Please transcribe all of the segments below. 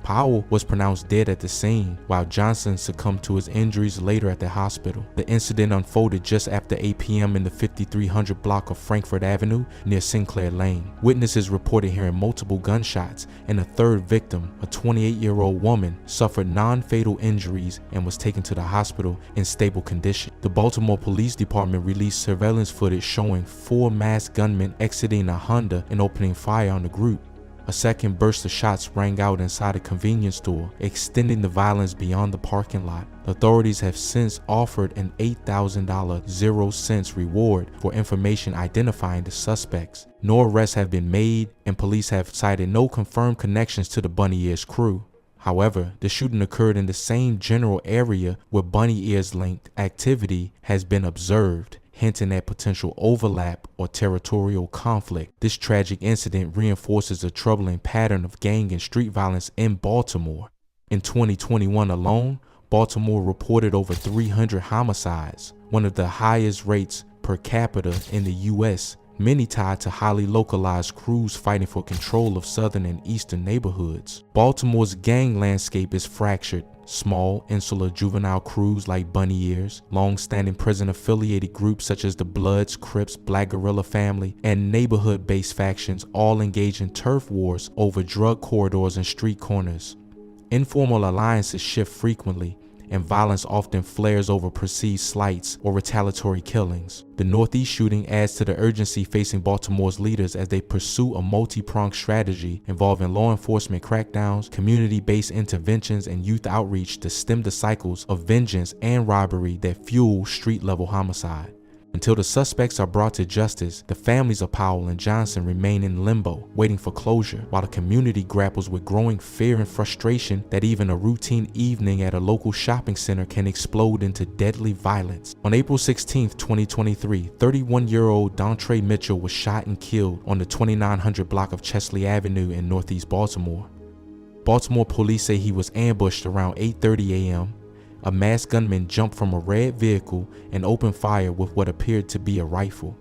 Powell was pronounced dead at the scene, while Johnson succumbed to his injuries later at the hospital. The incident unfolded just after 8 p.m. in the 5300 block of Frankfort Avenue near Sinclair Lane. Witnesses reported hearing multiple gunshots, and a third victim, a 28-year-old woman, suffered non-fatal injuries and was taken to the hospital in stable condition. The Baltimore Police Department released surveillance footage showing 4 masked gunmen exiting a Honda and opening fire on the group. A second burst of shots rang out inside a convenience store, extending the violence beyond the parking lot. Authorities have since offered an $8,000 0-cent reward for information identifying the suspects. No arrests have been made, and police have cited no confirmed connections to the Bunny Ears crew. However, the shooting occurred in the same general area where Bunny Ears-linked activity has been observed, hinting at potential overlap or territorial conflict. This tragic incident reinforces a troubling pattern of gang and street violence in Baltimore. In 2021 alone, Baltimore reported over 300 homicides, one of the highest rates per capita in the U.S., many tied to highly localized crews fighting for control of southern and eastern neighborhoods. Baltimore's gang landscape is fractured. Small, insular juvenile crews like Bunny Ears, long-standing prison-affiliated groups such as the Bloods, Crips, Black Guerrilla Family, and neighborhood-based factions all engage in turf wars over drug corridors and street corners. Informal alliances shift frequently, and violence often flares over perceived slights or retaliatory killings. The Northeast shooting adds to the urgency facing Baltimore's leaders as they pursue a multi-pronged strategy involving law enforcement crackdowns, community-based interventions, and youth outreach to stem the cycles of vengeance and robbery that fuel street-level homicide. Until the suspects are brought to justice, the families of Powell and Johnson remain in limbo, waiting for closure, while the community grapples with growing fear and frustration that even a routine evening at a local shopping center can explode into deadly violence. On April 16, 2023, 31-year-old Dontre Mitchell was shot and killed on the 2900 block of Chesley Avenue in Northeast Baltimore. Baltimore police say he was ambushed around 8:30 a.m. A masked gunman jumped from a red vehicle and opened fire with what appeared to be a rifle.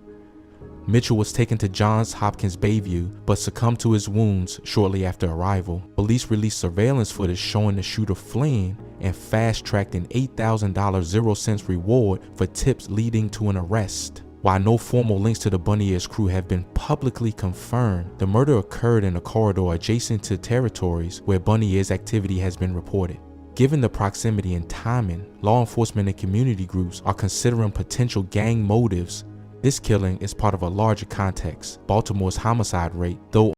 Mitchell was taken to Johns Hopkins Bayview, but succumbed to his wounds shortly after arrival. Police released surveillance footage showing the shooter fleeing and fast-tracked an $8,000 0-cent reward for tips leading to an arrest. While no formal links to the Bunny Ears crew have been publicly confirmed, the murder occurred in a corridor adjacent to territories where Bunny Ears activity has been reported. Given the proximity and timing, law enforcement and community groups are considering potential gang motives. This killing is part of a larger context. Baltimore's homicide rate, though